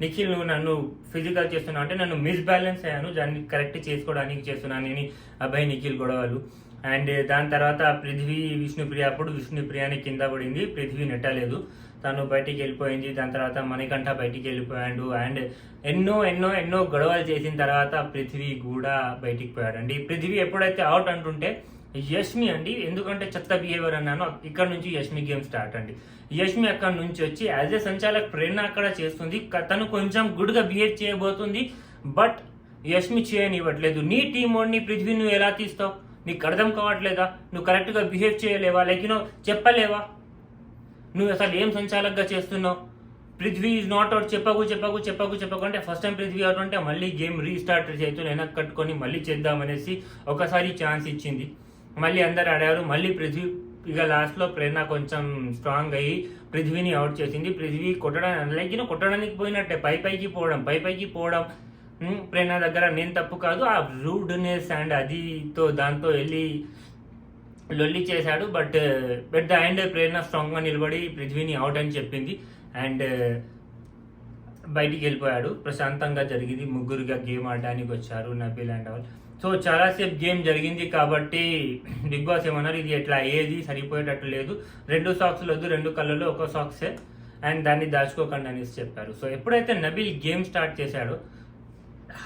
నిఖిల్ నువ్వు నన్ను ఫిజికల్ చేస్తున్నావు అంటే నన్ను మిస్బ్యాలెన్స్ అయ్యాను, దాన్ని కరెక్ట్ చేసుకోవడానికి చేస్తున్నాను అని అభయ్ నిఖిల్ గొడవలు. అండ్ దాని తర్వాత పృథ్వీ విష్ణుప్రియని కింద పడింది, పృథ్వీ నెట్టలేదు, తను బయటికి వెళ్ళిపోయింది. దాని తర్వాత మణికంఠ బయటికి వెళ్ళిపోయాడు. అండ్ ఎన్నో గొడవలు చేసిన తర్వాత పృథ్వీ కూడా బయటికి పోయాడండి. పృథ్వీ ఎప్పుడైతే అవుట్ అంటుంటే యష్మి అండి, ఎందుకంటే చెత్త బిహేవియర్ అన్నాను, ఇక్కడ నుంచి యష్మి గేమ్ స్టార్ట్ అండి. యష్మి అక్కడ నుంచి వచ్చి యాజ్ ఏ సంచాలక్ ప్రేరణ అక్కడ చేస్తుంది, తను కొంచెం గుడ్ గా బిహేవ్ చేయబోతుంది, బట్ యష్మి చేయనివ్వట్లేదు. నీ టీమ్ ని పృథ్వీ నువ్వు ఎలా తీస్తావు, నీకు అర్థం కావట్లేదా, నువ్వు కరెక్ట్ గా బిహేవ్ చేయలేవా, లైక్ చెప్పలేవా, నువ్వు అసలు ఏం సంచాలక్ గా చేస్తున్నావు, పృథ్వీ ఈజ్ నాట్ అవుట్, చెప్పకు అంటే ఫస్ట్ టైం పృథ్వీ అవుట్ అంటే మళ్ళీ గేమ్ రీస్టార్ట్ చేస్తూ వెనక్కి కట్టుకొని మళ్ళీ చేద్దామనేసి ఒకసారి ఛాన్స్ ఇచ్చింది. మళ్ళీ అందరు ఆడారు, మళ్ళీ పృథ్వీ ఇక లాస్ట్ లో ప్రేరణ కొంచెం స్ట్రాంగ్ అయ్యి పృథ్వీని అవుట్ చేసింది. పృథ్వీ కొట్టడానికి పోయినట్టే పైకి పోవడం ప్రేరణ దగ్గర నేను తప్పు కాదు, ఆ రూడ్నెస్ అండ్ దాంతో వెళ్ళి లొల్లి చేశాడు. But the end Prerana strong గా నిలబడి పృథ్వీని అవుట్ అని చెప్పింది. అండ్ బయటికి వెళ్ళిపోయాడు. ప్రశాంతంగా జరిగింది, ముగ్గురుగా గేమ్ ఆడడానికి వచ్చారు నబీల్ అండ్ ఆల్. సో చాలాసేపు గేమ్ జరిగింది కాబట్టి బిగ్ బాస్ ఏమన్నారు, ఇది ఎట్లా ఏది సరిపోయేటట్టు లేదు, 2 సాక్స్లు వద్దు, 2 కళ్ళలో ఒక సాక్సే, అండ్ దాన్ని దాచుకోకండి అనేసి చెప్పారు. సో ఎప్పుడైతే నబీల్ గేమ్ స్టార్ట్ చేశాడో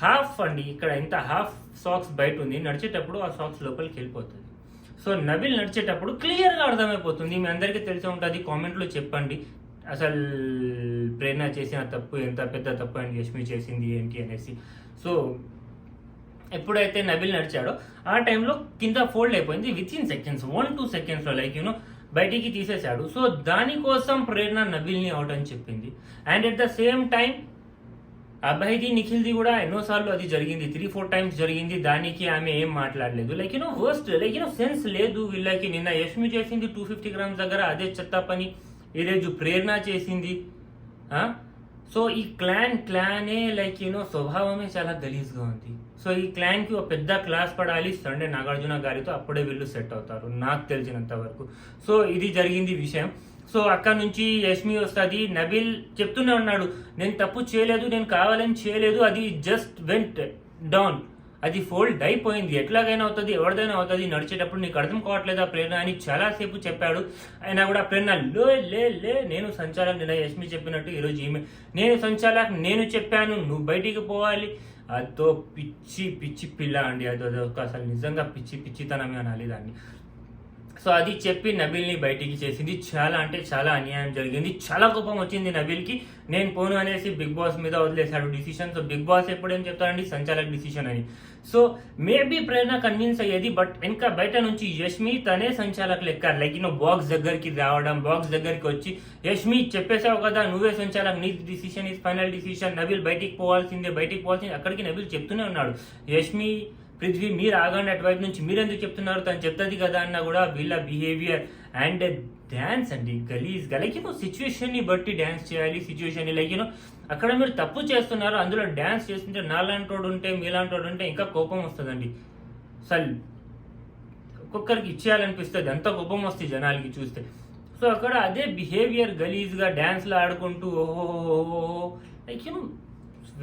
హాఫ్ అండి, ఇక్కడ ఎంత హాఫ్ సాక్స్ బయట ఉంది, నడిచేటప్పుడు ఆ సాక్స్ లోపలికి వెళ్ళిపోతుంది. సో నబీల్ నడిచేటప్పుడు క్లియర్గా అర్థమైపోతుంది, మీ అందరికీ తెలిసి ఉంటుంది, కామెంట్లో చెప్పండి అసలు ప్రేరణ చేసిన తప్పు ఎంత పెద్ద తప్పు అని యష్మి చేసింది ఏంటి అనేసి. సో ఎప్పుడైతే నబీల్ నడిచాడో ఆ టైంలో కింద ఫోల్డ్ అయిపోయింది వితిన్ సెకండ్స్, 1-2 సెకండ్స్లో లైక్ బయటికి తీసేశాడు. సో దానికోసం ప్రేరణ నబీల్ని అవుట్ అని చెప్పింది. And at the same time అభయ్ది నిఖిల్ది కూడా ఎన్నోసార్లు అది జరిగింది, 3-4 టైమ్స్ జరిగింది, దానికి ఆమె ఏం మాట్లాడలేదు. లైక్ వర్స్ట్ సెన్స్ లేదు వీళ్ళకి. నిన్న యష్మి చేసింది 250 గ్రామ్స్ దగ్గర అదే చెత్త పని, ఈరోజు ప్రేరణ చేసింది. సో ఈ క్లానే లైక్ స్వభావమే చాలా గలీజ్గా ఉంది. సో ఈ క్లాన్కి ఒక పెద్ద క్లాస్ పడాలి సండే నాగార్జున గారితో, అప్పుడే వీళ్ళు సెట్ అవుతారు నాకు తెలిసినంత వరకు. సో ఇది జరిగింది విషయం. సో అక్కడ నుంచి యష్మి వస్తుంది, నబీల్ చెప్తూనే ఉన్నాడు నేను తప్పు చేయలేదు, నేను కావాలని చేయలేదు, అది జస్ట్ వెంట్ డౌన్, అది ఫోల్డ్ అయిపోయింది, ఎట్లాగైనా అవుతుంది, ఎవరిదైనా అవుతుంది, నడిచేటప్పుడు నీకు అర్థం కావట్లేదా ప్రేరణ అని చాలాసేపు చెప్పాడు. అయినా కూడా ప్రేరణ లే నేను సంచాలక్, నిన్న యష్మి చెప్పినట్టు ఈరోజు ఈమె నేను సంచాలక్, నేను చెప్పాను నువ్వు బయటికి పోవాలి, అదో పిచ్చి పిల్ల అండి, అదొక అసలు నిజంగా పిచ్చితనమే అనాలి దాన్ని. సో అది చెప్పి నబిల్ని బయటికి చేసింది. చాలా అంటే చాలా అన్యాయం జరిగింది. చాలా కోపం వచ్చింది నబిల్కి. నేను పోను అనేసి బిగ్ బాస్ మీద వదిలేశాడు డిసిషన్. సో బిగ్ బాస్ ఎప్పుడేం చెప్తాడండి, సంచాలక్ డిసిషన్ అని. సో మేబీ ప్రేరణ కన్విన్స్ అయ్యేది, బట్ ఇంకా బయట నుంచి యష్మి తనే సంచాలక్ లెక్క లైక్ బాక్స్ దగ్గరికి రావడం, బాక్స్ దగ్గరికి వచ్చి యష్మి చెప్పేసావు కదా నువ్వే సంచాలక్, నీ decision is final decision, Nabeel బయటికి పోవాల్సిందే. అక్కడికి నబిల్ చెప్తూనే ఉన్నాడు, యష్మి పృథ్వీ మీరు ఆగండి, అటువైపు నుంచి మీరెందుకు చెప్తున్నారు, తను చెప్తుంది కదా అన్న కూడా వీళ్ళ బిహేవియర్ అండ్ డ్యాన్స్ అండి గలీజ్గా లైక్ సిచ్యువేషన్ ని బట్టి డ్యాన్స్ చేయాలి. సిచ్యువేషన్ లైక్ అక్కడ మీరు తప్పు చేస్తున్నారు, అందులో డ్యాన్స్ చేస్తుంటే నాలాంటోడు ఉంటే మీలాంటోడు ఉంటే ఇంకా కోపం వస్తుందండి. అసలు ఒక్కొక్కరికి ఇచ్చేయాలనిపిస్తుంది, అంత కోపం వస్తుంది జనాలకి చూస్తే. సో అక్కడ అదే బిహేవియర్ గలీజ్గా డ్యాన్స్లో ఆడుకుంటూ ఓహో like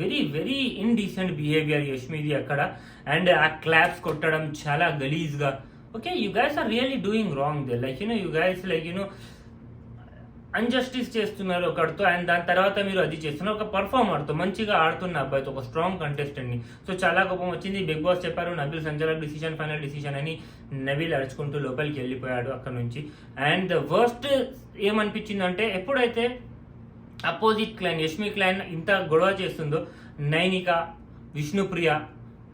very very indecent behaviour యష్మిది అక్కడ. అండ్ ఆ క్లాప్స్ కొట్టడం చాలా గలీజ్గా. Okay, you guys are really doing wrong they like you guys like injustice చేస్తున్నారు ఒకటితో. అండ్ దాని తర్వాత మీరు అది చేస్తున్నారు ఒక పర్ఫార్మర్తో, మంచిగా ఆడుతున్న అబ్బాయితో, ఒక స్ట్రాంగ్ కంటెస్టెంట్ని. సో చాలా కోపం వచ్చింది. బిగ్ బాస్ చెప్పారు నబిల్ సంచాలక్ డిసిషన్ ఫైనల్ డిసిషన్ అని. నబిల్ అరుచుకుంటూ లోపలికి వెళ్ళిపోయాడు అక్కడ నుంచి. అండ్ వర్స్ట్ ఏమనిపించింది అంటే, ఎప్పుడైతే అపోజిట్ క్లైన్ యష్మి క్లైన్ ఇంత గొడవ చేస్తుందో, నైనిక, విష్ణుప్రియ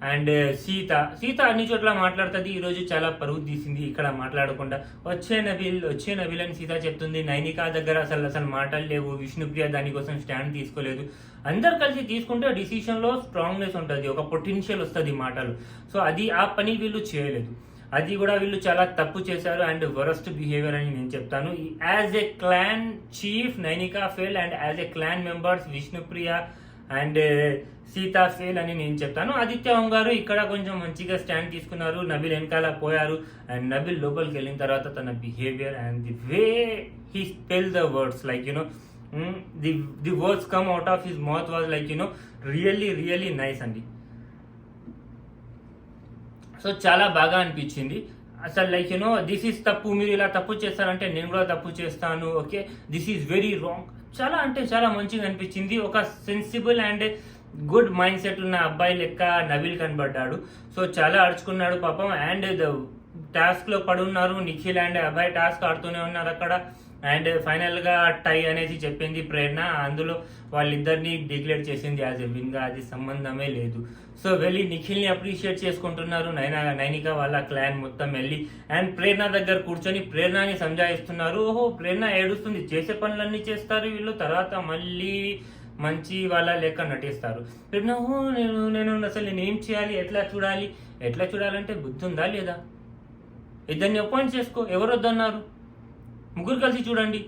అండ్ సీత అన్ని చోట్ల మాట్లాడుతుంది. ఈరోజు చాలా పరువు తీసింది ఇక్కడ మాట్లాడకుండా. వచ్చే నబిల్ అని సీత చెప్తుంది. నైనిక దగ్గర అసలు మాటలు లేవు, విష్ణుప్రియ దానికోసం స్టాండ్ తీసుకోలేదు. అందరు కలిసి తీసుకుంటే డిసిషన్లో స్ట్రాంగ్నెస్ ఉంటుంది, ఒక పొటెన్షియల్ వస్తుంది మాటలు. సో అది ఆ పని వీళ్ళు చేయలేదు. అది కూడా వీళ్ళు చాలా తప్పు చేశారు అండ్ వరస్ట్ బిహేవియర్ అని నేను చెప్తాను. As a clan chief Nainika fail and as a clan members Vishnupriya and Sita fail అని నేను చెప్తాను. ఆదిత్య ఓం గారు ఇక్కడ కొంచెం మంచిగా స్టాండ్ తీసుకున్నారు, నబిల్ వెనకాల పోయారు. అండ్ నబిల్ లోపలికి వెళ్ళిన తర్వాత తన behaviour and the way he spell the words like the words come out of his mouth was like really really nice అండి. సో చాలా బాగా అనిపించింది అసలు లైక్ దిస్ ఈస్ తప్పు, మీరు ఇలా తప్పు చేస్తారంటే నేను కూడా తప్పు చేస్తాను, okay this is very wrong. చాలా అంటే చాలా మంచిగా అనిపించింది. ఒక sensible and good mind set ఉన్న అబ్బాయి లెక్క నబిల్ కనబడ్డాడు. సో చాలా అడుచుకున్నాడు పాపం. అండ్ టాస్క్ లో పడున్నారు నిఖిల్ అండ్ అబ్బాయి టాస్క్ ఆడుతూనే ఉన్నారు అక్కడ. అండ్ ఫైనల్ గా టై అనేసి చెప్పింది ప్రేరణ, అందులో వాళ్ళిద్దరిని డిక్లేర్ చేసింది యాజ్ ఎ విన్ గా, అది సంబంధమే లేదు. సో వెళ్ళి నిఖిల్ ని అప్రిషియేట్ చేసుకుంటున్నారు నైనిక వాళ్ళ క్లాన్ మొత్తం వెళ్ళి. అండ్ ప్రేరణ దగ్గర కూర్చొని ప్రేరణని సంజాయిస్తున్నారు. ఓహో ప్రేరణ ఏడుస్తుంది, చేసే పనులన్నీ చేస్తారు వీళ్ళు, తర్వాత మళ్ళీ మంచి వాళ్ళ లెక్క నటిస్తారు. ప్రేరణ నేను అసలు నేను ఏం చేయాలి, ఎట్లా చూడాలంటే బుద్ధి ఉందా లేదా? ఇద్దరిని అపాయింట్ చేసుకో, ఎవరు వద్దన్నారు, ముగ్గురు కలిసి చూడండి.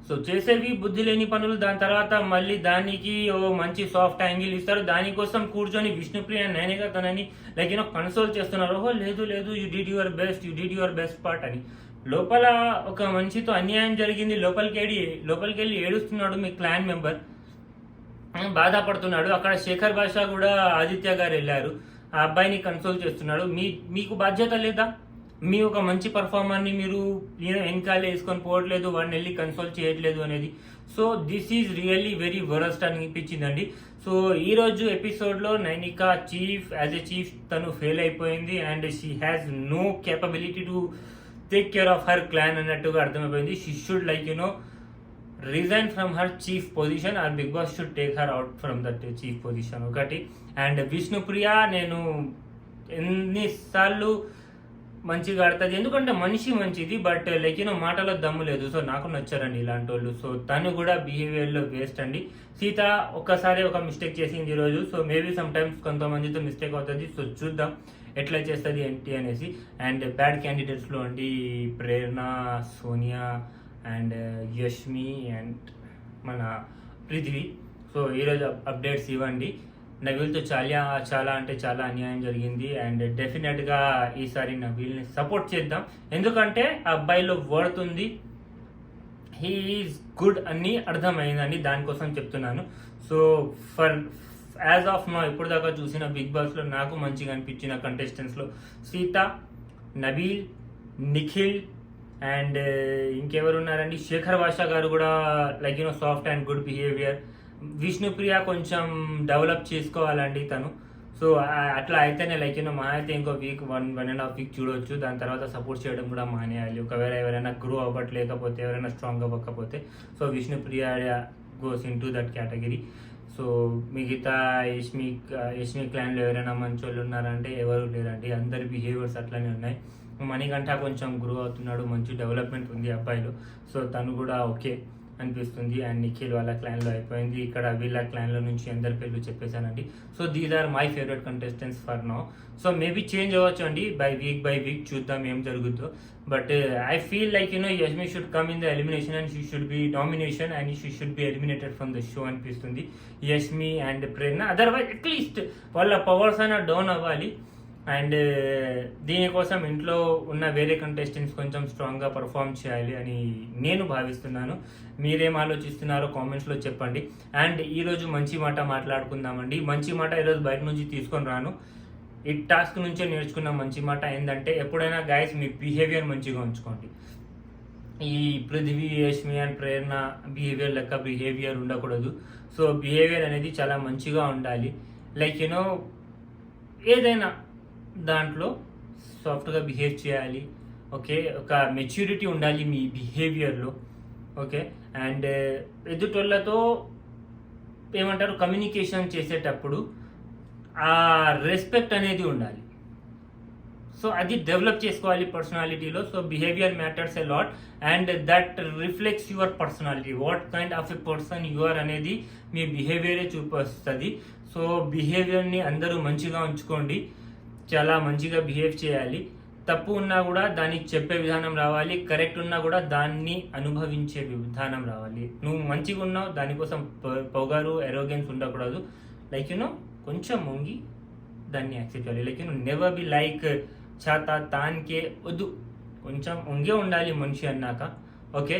సో చేసేవి బుద్ధి లేని పనులు, దాని తర్వాత మళ్ళీ దానికి ఓ మంచి సాఫ్ట్ యాంగిల్ ఇస్తారు, దానికోసం కూర్చొని విష్ణుప్రియ నైనిక తనని లైక్ కన్సోల్ చేస్తున్నారు. ఓహో లేదు you did your best part అని. లోపల ఒక మనిషితో అన్యాయం జరిగింది, లోపలికి వెళ్ళి ఏడుస్తున్నాడు మీ క్లాన్ మెంబర్, బాధపడుతున్నాడు. అక్కడ శేఖర్ భాష కూడా ఆదిత్య గారు వెళ్ళారు, ఆ అబ్బాయిని కన్సోల్ చేస్తున్నాడు. మీకు బాధ్యత లేదా? మీ ఒక మంచి పర్ఫార్మర్ని మీరు వెనకాల వేసుకొని పోవట్లేదు, వాడిని వెళ్ళి కన్సోల్ చేయట్లేదు అనేది. So this is really very worst అని అనిపించిందండి. సో ఈ రోజు ఎపిసోడ్లో నైనిక యాజ్ ఎ చీఫ్ తను ఫెయిల్ అయిపోయింది and she has no capability to take care of her clan అన్నట్టుగా అర్థమైపోయింది. She should like resign from her chief position or Bigg Boss should take her out from that chief position ఒకటి. అండ్ విష్ణుప్రియ నేను ఎన్నిసార్లు మంచిగా ఆడుతుంది, ఎందుకంటే మనిషి మంచిది, బట్ లైక్ మాటలో దమ్ము లేదు. సో నాకు నచ్చారండి ఇలాంటి వాళ్ళు. సో తను కూడా బిహేవియర్లో వేస్ట్ అండి. సీత ఒక్కసారి ఒక మిస్టేక్ చేసింది ఈరోజు. సో మేబీ సమ్ టైమ్స్ కొంతమందితో మిస్టేక్ అవుతుంది. సో చూద్దాం ఎట్లా చేస్తుంది ఏంటి అనేసి. అండ్ బ్యాడ్ క్యాండిడేట్స్లో అండి ప్రేరణ, సోనియా అండ్ యష్మి అండ్ మన పృథ్వీ. సో ఈరోజు అప్డేట్స్ ఇవ్వండి. నబీల్తో చాలా అంటే చాలా అన్యాయం జరిగింది అండ్ డెఫినెట్గా ఈసారి నబీల్ని సపోర్ట్ చేద్దాం, ఎందుకంటే ఆ అబ్బాయిలో పడుతుంది, హీ ఈజ్ గుడ్ అని అర్థమైందండి, దానికోసం చెప్తున్నాను. సో యాజ్ ఆఫ్ నౌ ఇప్పుడు దాకా చూసిన బిగ్ బాస్లో నాకు మంచిగా అనిపించిన కంటెస్టెంట్స్లో సీత, నబీల్, నిఖిల్ అండ్ ఇంకెవరు ఉన్నారండి, శేఖర్ భాష గారు కూడా like soft and good behaviour. Vishnupriya కొంచెం డెవలప్ చేసుకోవాలండి తను. సో అట్లా అయితేనే లైక్ మా అయితే ఇంకో వీక్ 1.5 వీక్ చూడవచ్చు. దాని తర్వాత సపోర్ట్ చేయడం కూడా మానేయాలి. ఒకవేళ ఎవరైనా గ్రో అవ్వట్లేకపోతే, ఎవరైనా స్ట్రాంగ్ అవ్వకపోతే, so Vishnupriya goes in to that category. So మిగతా యష్మి క్లాన్లో ఎవరైనా మంచి వాళ్ళు ఉన్నారంటే ఎవరు లేరండి, అందరి బిహేవియర్స్ అట్లనే ఉన్నాయి. మణికంఠ కొంచెం గ్రో అవుతున్నాడు, మంచి డెవలప్మెంట్ ఉంది అబ్బాయిలో. సో తను కూడా ఓకే అనిపిస్తుంది. అండ్ నిఖిల్ వాళ్ళ క్లాన్లో అయిపోయింది, ఇక్కడ వీళ్ళ క్లాన్లో నుంచి అందరి పేర్లు చెప్పేశానండి. So these are my favourite contestants for now. So maybe change అవ్వచ్చు అండి, బై వీక్ చూద్దాం ఏం జరుగుతుందో. But I feel like Yashmi should come in the elimination and she should be domination and she should be eliminated from the show అనిపిస్తుంది. Yashmi and Prerana, otherwise at least వాళ్ళ పవర్స్ అయినా డౌన్ అవ్వాలి. అండ్ దీనికోసం ఇంట్లో ఉన్న వేరే కంటెస్టెంట్స్ కొంచెం స్ట్రాంగ్గా పర్ఫామ్ చేయాలి అని నేను భావిస్తున్నాను. మీరేం ఆలోచిస్తున్నారో కామెంట్స్లో చెప్పండి. అండ్ ఈరోజు మంచి మాట మాట్లాడుకుందామండి. మంచి మాట ఈరోజు బయట నుంచి తీసుకొని రాను, ఈ టాస్క్ నుంచే నేర్చుకున్న మంచి మాట ఏంటంటే, ఎప్పుడైనా గైస్ మీ బిహేవియర్ మంచిగా ఉంచుకోండి. ఈ Prithvi, Yashmi and Prerana behaviour లెక్క బిహేవియర్ ఉండకూడదు. సో బిహేవియర్ అనేది చాలా మంచిగా ఉండాలి. లైక్ ఏదైనా దాంట్లో సాఫ్ట్గా బిహేవ్ చేయాలి. ఓకే, ఒక మెచ్యూరిటీ ఉండాలి మీ బిహేవియర్లో. ఓకే, అండ్ ఎదుటోళ్ళతో ఏమంటారు, కమ్యూనికేషన్ చేసేటప్పుడు ఆ రెస్పెక్ట్ అనేది ఉండాలి. సో అది డెవలప్ చేసుకోవాలి పర్సనాలిటీలో. So behaviour matters a lot and that reflects your personality, what kind of a person you are అనేది మీ బిహేవియరే చూపిస్తుంది. సో బిహేవియర్ని అందరూ మంచిగా ఉంచుకోండి, చాలా మంచిగా బిహేవ్ చేయాలి. తప్పు ఉన్నా కూడా దాన్ని చెప్పే విధానం రావాలి, కరెక్ట్ ఉన్నా కూడా దాన్ని అనుభవించే విధానం రావాలి. నువ్వు మంచిగా ఉన్నావు, దానికోసం పొగరు, ఎరోగెన్స్ ఉండకూడదు. లైక్ కొంచెం వంగి దాన్ని యాక్సెప్ట్ చేయాలి. లైక్ నెవర్ బి లైక్ ఛాతా తాన్కే వద్దు, కొంచెం వంగే ఉండాలి మనిషి అన్నాక. ఓకే,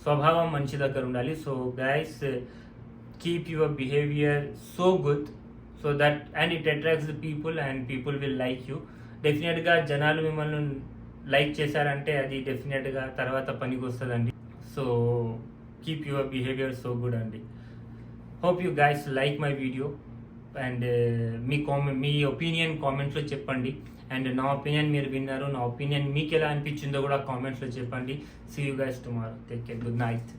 స్వభావం మంచి దగ్గర ఉండాలి. So guys, keep your behaviour so good so that and it attracts the people and people will like you. డెఫినెట్గా జనాలు మిమ్మల్ని లైక్ చేశారంటే అది డెఫినెట్గా తర్వాత పనికి వస్తుందండి. So keep your behaviour so good అండి. Hope you guys like my video and మీ ఒపీనియన్ కామెంట్స్లో చెప్పండి. అండ్ నా ఒపీనియన్ మీరు విన్నారు, నా ఒపీనియన్ మీకు ఎలా అనిపించిందో కూడా కామెంట్స్లో చెప్పండి. See you guys tomorrow. Take care, good night.